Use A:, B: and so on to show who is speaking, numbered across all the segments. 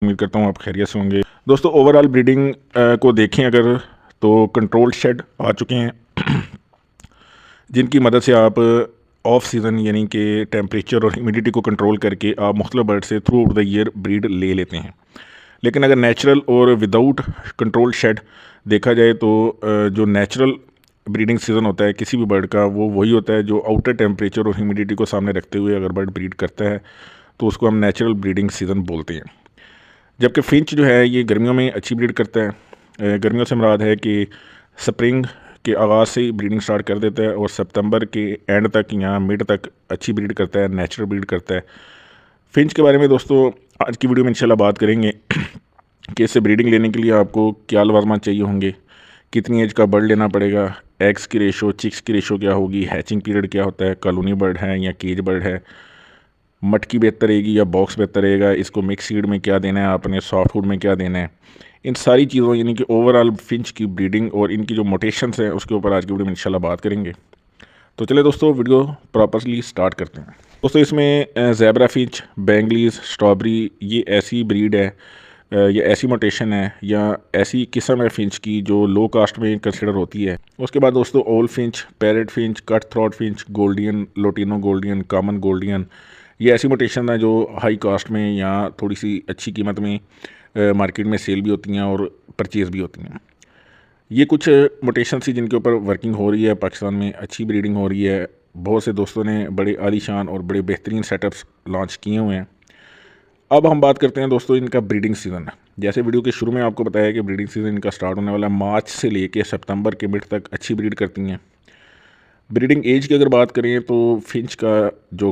A: उम्मीद करता हूँ आप खैरियत से होंगे। दोस्तों ओवरऑल ब्रीडिंग को देखें अगर, तो कंट्रोल शेड आ चुके हैं जिनकी मदद से आप ऑफ सीज़न यानी कि टेम्परेचर और ह्यूमिडिटी को कंट्रोल करके आप मुख्तलिफ बर्ड से through out the year breed ले लेते हैं। लेकिन अगर नेचुरल और विदाउट कंट्रोल शेड देखा जाए तो जो नेचुरल ब्रीडिंग सीज़न होता है किसी भी बर्ड का वो वही होता है जो आउटर टेम्परेचर और ह्यूमिडिटी को सामने रखते हुए अगर बर्ड ब्रीड करता है तो उसको हम नेचुरल ब्रीडिंग सीज़न बोलते हैं। जबकि फिंच जो है ये गर्मियों में अच्छी ब्रीड करता है। गर्मियों से मुराद है कि स्प्रिंग के आगाज़ से ही ब्रीडिंग स्टार्ट कर देता है और सितंबर के एंड तक या मिड तक अच्छी ब्रीड करता है, नेचुरल ब्रीड करता है। फिंच के बारे में दोस्तों आज की वीडियो में इंशाल्लाह बात करेंगे कि इससे ब्रीडिंग लेने के लिए आपको क्या लवाजमात चाहिए होंगे, कितनी एज का बर्ड लेना पड़ेगा, एग्स की रेशो, चिक्स की रेशो क्या होगी, हैचिंग पीरियड क्या होता है, कॉलोनी बर्ड है या केज बर्ड है, मटकी बेहतर रहेगी या बॉक्स बेहतर रहेगा, इसको मिक्स सीड में क्या देना है आपने, सॉफ्ट फूड में क्या देना है। इन सारी चीज़ों यानी कि ओवरऑल फिंच की ब्रीडिंग और इनकी जो मोटेशंस हैं उसके ऊपर आज की वीडियो में इंशाल्लाह बात करेंगे। तो चले दोस्तों वीडियो प्रॉपरली स्टार्ट करते हैं। दोस्तों इसमें ज़ेब्रा फिंच, बेंगलीज, स्ट्रॉबेरी ये ऐसी ब्रीड है या ऐसी मोटेशन है या ऐसी किस्म है फिंच की जो लो कास्ट में कंसिडर होती है। उसके बाद दोस्तों ओल Finch, parrot Finch, cut throat Finch, Gouldian, lutino Gouldian, common Gouldian ये ऐसी मोटेशन है जो हाई कास्ट में या थोड़ी सी अच्छी कीमत में मार्केट में सेल भी होती हैं और परचेज़ भी होती हैं। ये कुछ मोटेशन थी जिनके ऊपर वर्किंग हो रही है, पाकिस्तान में अच्छी ब्रीडिंग हो रही है। बहुत से दोस्तों ने बड़े आलीशान और बड़े बेहतरीन सेटअप्स लॉन्च किए हुए हैं। अब हम बात करते हैं दोस्तों इनका ब्रीडिंग सीज़न। जैसे वीडियो के शुरू में आपको बताया कि ब्रीडिंग सीज़न इनका स्टार्ट होने वाला है मार्च से लेके सितंबर के मिड तक अच्छी ब्रीड करती हैं। ब्रीडिंग एज की अगर बात करें तो फिंच का जो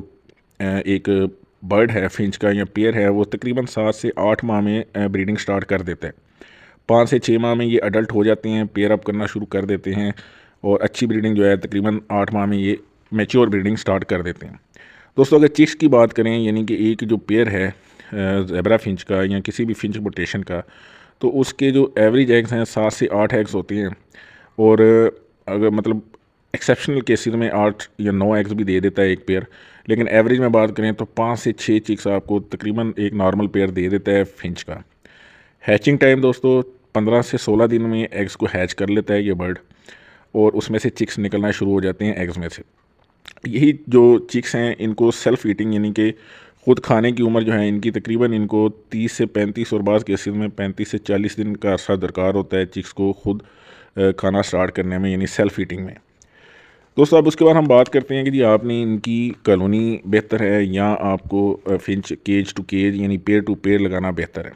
A: एक बर्ड है फिंच का या पेयर है वो तकरीबन 7 से 8 माह में ब्रीडिंग स्टार्ट कर देता है। 5 से 6 माह में ये अडल्ट हो जाते हैं, पेयर अप करना शुरू कर देते हैं और अच्छी ब्रीडिंग जो है तकरीबन 8 माह में ये मैच्योर ब्रीडिंग स्टार्ट कर देते हैं। दोस्तों अगर चिक्स की बात करें यानी कि एक जो पेयर है ज़ेब्रा फिंच का या किसी भी फिंच मोटेशन का, तो उसके जो एवरेज एग्स हैं 7 से 8 एग्स होते हैं और अगर मतलब एक्सेप्शनल केसेस में 8 या 9 एग्स भी दे देता है एक पेयर। लेकिन एवरेज में बात करें तो 5 से 6 चिक्स आपको तकरीबन एक नॉर्मल पेयर दे देता है फिंच का। हैचिंग टाइम दोस्तों 15 से 16 दिन में एग्स को हैच कर लेता है ये बर्ड और उसमें से चिक्स निकलना शुरू हो जाते हैं एग्स में से। यही जो चिक्स हैं इनको सेल्फ ईटिंग यानी कि ख़ुद खाने की उम्र जो है इनकी तकरीबन इनको 30 से 35 और बाज़ केसेस में 35 से 40 दिन का अर्सा दरकार होता है चिक्स को खुद खाना स्टार्ट करने में यानी सेल्फ ईटिंग में। दोस्तों अब उसके बाद हम बात करते हैं कि जी आपने इनकी कॉलोनी बेहतर है या आपको फिंच केज टू केज यानी पेयर टू पेयर लगाना बेहतर है।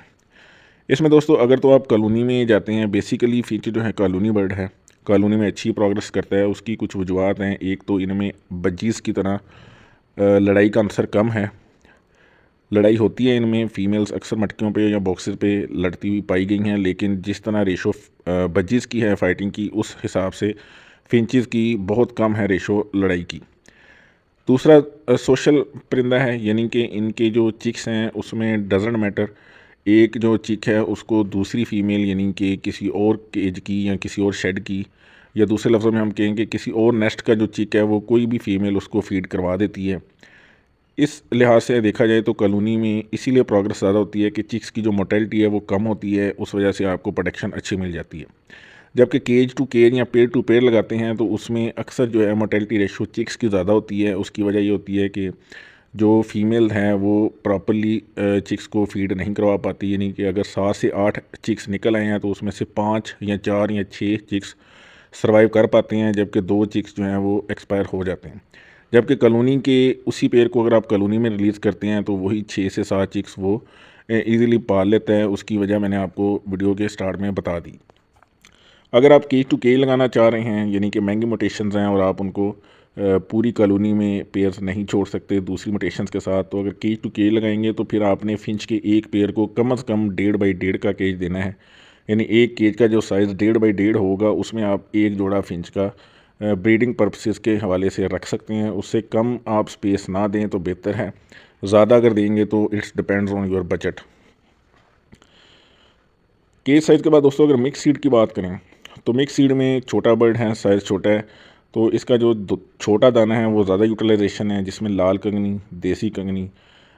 A: इसमें दोस्तों अगर तो आप कॉलोनी में जाते हैं, बेसिकली फिंच जो है कॉलोनी बर्ड है, कॉलोनी में अच्छी प्रोग्रेस करता है। उसकी कुछ वजूहत हैं, एक तो इनमें बजीज़ की तरह लड़ाई का अंसर कम है। लड़ाई होती है इनमें, फ़ीमेल्स अक्सर मटकियों पे या बॉक्सेस पे लड़ती हुई पाई गई हैं, लेकिन जिस तरह रेशो बजीज़ की है फ़ाइटिंग की उस हिसाब से फिंचज़ की बहुत कम है रेशो लड़ाई की। दूसरा सोशल परिंदा है यानी कि इनके जो चिक्स हैं उसमें डजेंट मैटर एक जो चिक है उसको दूसरी फ़ीमेल यानी कि किसी और केज की या किसी और शेड की या दूसरे लफ्ज़ों में हम कहेंगे किसी और नेस्ट का जो चिक है वो कोई भी फ़ीमेल उसको फ़ीड करवा देती है। इस लिहाज से देखा जाए तो कॉलोनी में इसीलिए प्रोग्रेस ज़्यादा होती है कि चिक्स की जो मोर्टेलिटी है वो कम होती है, उस वजह से आपको प्रोटेक्शन अच्छी मिल जाती है। जबकि केज टू केज या पेयर टू पेयर लगाते हैं तो उसमें अक्सर जो है मोर्टेलिटी रेशो चिक्स की ज़्यादा होती है। उसकी वजह ये होती है कि जो फीमेल हैं वो प्रॉपर्ली चिक्स को फीड नहीं करवा पाती, यानी कि अगर 7 से 8 चिक्स निकल आए हैं तो उसमें से 5 या 4 या 6 चिक्स सर्वाइव कर पाते हैं, जबकि 2 चिक्स जो हैं वो एक्सपायर हो जाते हैं। जबकि कॉलोनी के उसी पेयर को अगर आप कॉलोनी में रिलीज़ करते हैं तो वही 6 से 7 चिक्स वो ईज़िली पाल लेता है। उसकी वजह मैंने आपको वीडियो के स्टार्ट में बता दी। अगर आप केज टू केज लगाना चाह रहे हैं यानी कि महंगी मोटेशंस हैं और आप उनको पूरी कॉलोनी में पेयर्स नहीं छोड़ सकते दूसरी मोटेशंस के साथ, तो अगर केज टू केज लगाएंगे तो फिर आपने फिंच के एक पेयर को कम से कम 1.5 बाई 1.5 का केज देना है। यानी एक केज का जो साइज़ 1.5 बाई 1.5 होगा उसमें आप एक जोड़ा फिंच का ब्रीडिंग पर्पसेस के हवाले से रख सकते हैं। उससे कम आप स्पेस ना दें तो बेहतर है, ज़्यादा अगर देंगे तो it's depends on your budget. Cage size के बाद दोस्तों अगर मिक्स सीड की बात करें तो मिक्स सीड में छोटा बर्ड है, साइज़ छोटा है, तो इसका जो छोटा दाना है वो ज़्यादा यूटिलाइजेशन है, जिसमें लाल कंगनी, देसी कंगनी,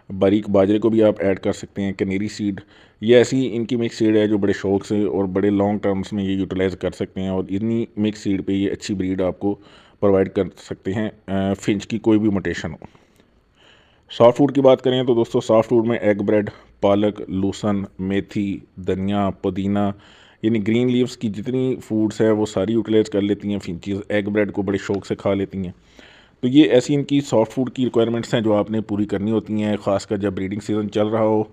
A: बारीक बाजरे को भी आप ऐड कर सकते हैं, कनेरी सीड, ये ऐसी इनकी मिक्स सीड है जो बड़े शौक से और बड़े लॉन्ग टर्म्स में ये यूटिलाइज़ कर सकते हैं और इतनी मिक्स सीड पे ये अच्छी ब्रीड आपको प्रोवाइड कर सकते हैं फिंच की कोई भी मोटेशन हो। सॉफ्ट फूड की बात करें तो दोस्तों सॉफ्ट फूड में एग ब्रेड, पालक, लूसन, मेथी, धनिया, पुदीना, यानी ग्रीन लीव्स की जितनी फूड्स है वो सारी यूटिलाइज़ कर लेती हैं फिंचीज़। एग ब्रेड को बड़े शौक से खा लेती हैं। तो ये ऐसी इनकी सॉफ्ट फूड की रिक्वायरमेंट्स हैं जो आपने पूरी करनी होती हैं, ख़ासकर जब ब्रीडिंग सीज़न चल रहा हो।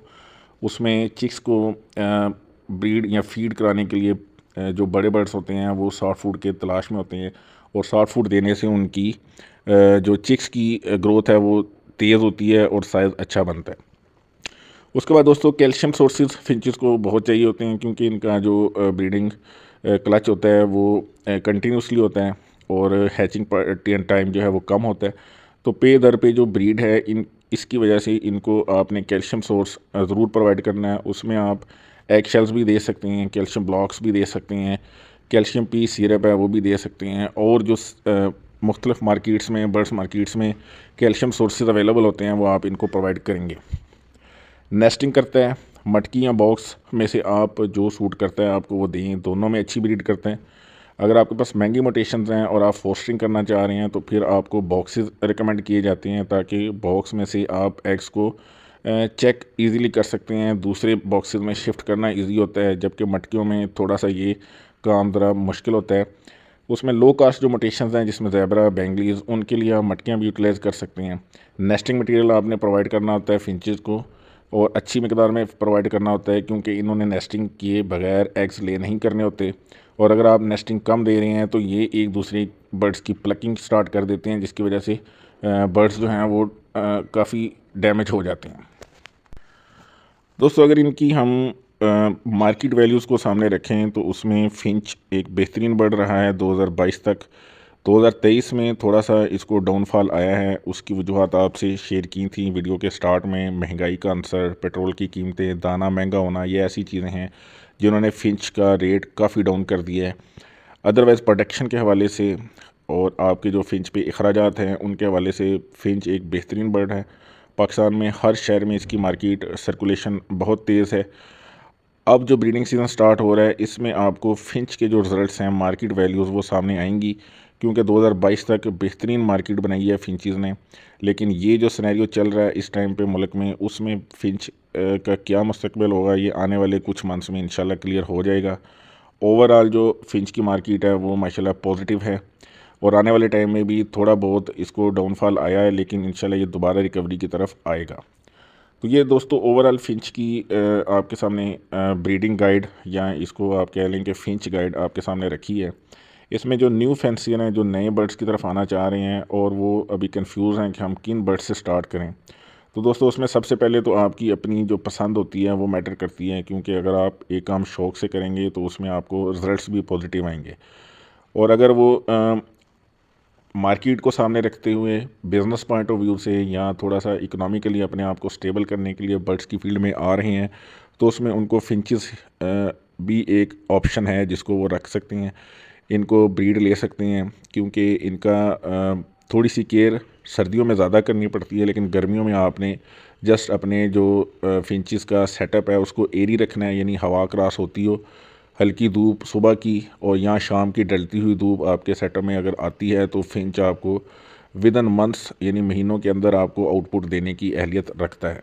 A: उसमें चिक्स को ब्रीड या फीड कराने के लिए जो बड़े बर्ड्स होते हैं वो सॉफ्ट फूड के तलाश में होते हैं और सॉफ्ट फूड देने से उनकी जो चिक्स की ग्रोथ है वो तेज़ होती है और साइज़ अच्छा बनता है। उसके बाद दोस्तों कैल्शियम सोर्सेज फिंचेस को बहुत चाहिए होते हैं क्योंकि इनका जो ब्रीडिंग क्लच होता है वो कंटिन्यूसली होता है और हैचिंग टाइम जो है वो कम होता है। तो पे दर पे जो ब्रीड है इन इसकी वजह से इनको आपने कैल्शियम सोर्स ज़रूर प्रोवाइड करना है। उसमें आप एग शेल्स भी दे सकते हैं, कैल्शियम ब्लॉक्स भी दे सकते हैं, कैल्शियम पी सिरप है वो भी दे सकते हैं और जो मुख्तलिफ मार्केट्स में बर्ड्स मार्केट्स में कैल्शियम सोर्सेज अवेलेबल होते हैं वो आप इनको प्रोवाइड करेंगे। नेस्टिंग करता है, मटकी या बॉक्स में से आप जो सूट करता है आपको वो दें, दोनों में अच्छी ब्रीड करते हैं। अगर आपके पास महंगी मोटेशंस हैं और आप फोस्टरिंग करना चाह रहे हैं तो फिर आपको बॉक्सेस रिकमेंड किए जाते हैं ताकि बॉक्स में से आप एग्स को चेक इजीली कर सकते हैं, दूसरे बॉक्सेस में शिफ्ट करना इजी होता है, जबकि मटकियों में थोड़ा सा ये काम ज़रा मुश्किल होता है। उसमें लो कास्ट जो मोटेशंस हैं जिसमें ज़ेबरा, बेंगलीज, उनके लिए आप मटकियाँ भी यूटिलाइज़ कर सकते हैं। नेस्टिंग मटेरियल आपने प्रोवाइड करना होता है फिंचेस को और अच्छी मकदार में प्रोवाइड करना होता है क्योंकि इन्होंने नेस्टिंग किए बगैर एग्स ले नहीं करने होते और अगर आप नेस्टिंग कम दे रहे हैं तो ये एक दूसरे बर्ड्स की प्लकिंग स्टार्ट कर देते हैं जिसकी वजह से बर्ड्स जो हैं वो काफ़ी डैमेज हो जाते हैं। दोस्तों अगर इनकी हम मार्केट वैल्यूज़ को सामने रखें तो उसमें फिंच एक बेहतरीन बढ़ रहा है 2022 तक। 2023 में थोड़ा सा इसको डाउनफॉल आया है, उसकी वजूहत आपसे शेयर की थी वीडियो के स्टार्ट में। महंगाई का अंसर, पेट्रोल की कीमतें, दाना महंगा होना, ये ऐसी चीज़ें हैं जिन्होंने फिंच का रेट काफ़ी डाउन कर दिया है। अदरवाइज़ प्रोडक्शन के हवाले से और आपके जो फिंच पे अखराजात हैं उनके हवाले से फिंच एक बेहतरीन बर्ड है। पाकिस्तान में हर शहर में इसकी मार्केट सर्कुलेशन बहुत तेज़ है। अब जो ब्रीडिंग सीज़न स्टार्ट हो रहा है इसमें आपको फिंच के जो रिज़ल्ट्स हैं, मार्केट वैल्यूज़ वो सामने आएंगी क्योंकि 2022 तक बेहतरीन मार्केट बनाई है फिंचज़ ने। लेकिन ये जो सिनेरियो चल रहा है इस टाइम पे मुल्क में, उसमें फिंच का क्या मुस्तकबिल होगा ये आने वाले कुछ मंथ्स में इंशाल्लाह क्लियर हो जाएगा। ओवरऑल जो फिंच की मार्केट है वो माशाल्लाह पॉजिटिव है और आने वाले टाइम में भी थोड़ा बहुत इसको डाउनफॉल आया है लेकिन इंशाल्लाह ये दोबारा रिकवरी की तरफ आएगा। तो ये दोस्तों ओवरऑल फिंच की आपके सामने ब्रीडिंग गाइड या इसको आप कह लें कि फिंच गाइड आपके सामने रखी है। इसमें जो न्यू फैंसियर हैं, जो नए बर्ड्स की तरफ आना चाह रहे हैं और वो अभी कंफ्यूज हैं कि हम किन बर्ड्स से स्टार्ट करें, तो दोस्तों उसमें सबसे पहले तो आपकी अपनी जो पसंद होती है वो मैटर करती है क्योंकि अगर आप एक काम शौक़ से करेंगे तो उसमें आपको रिज़ल्ट्स भी पॉजिटिव आएंगे। और अगर वो मार्केट को सामने रखते हुए बिज़नेस पॉइंट ऑफ व्यू से या थोड़ा सा इकोनॉमिकली अपने आप को स्टेबल करने के लिए बर्ड्स की फील्ड में आ रहे हैं तो उसमें उनको फिंचेस भी एक ऑप्शन है जिसको वो रख सकते हैं। इनको ब्रीड ले सकते हैं क्योंकि इनका थोड़ी सी केयर सर्दियों में ज़्यादा करनी पड़ती है लेकिन गर्मियों में आपने जस्ट अपने जो फिंचेस का सेटअप है उसको एरी रखना है, यानी हवा क्रॉस होती हो, हल्की धूप सुबह की और या शाम की ढलती हुई धूप आपके सेटअप में अगर आती है तो फिंच आपको विद इन मंथ्स यानी महीनों के अंदर आपको आउटपुट देने की अहलियत रखता है,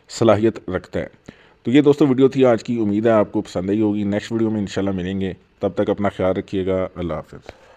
A: सलाहियत रखता है। तो ये दोस्तों वीडियो थी आज की, उम्मीद है आपको पसंद आई होगी। नेक्स्ट वीडियो में इंशाल्लाह मिलेंगे, तब तक अपना ख्याल रखिएगा। अल्लाह हाफ़िज़।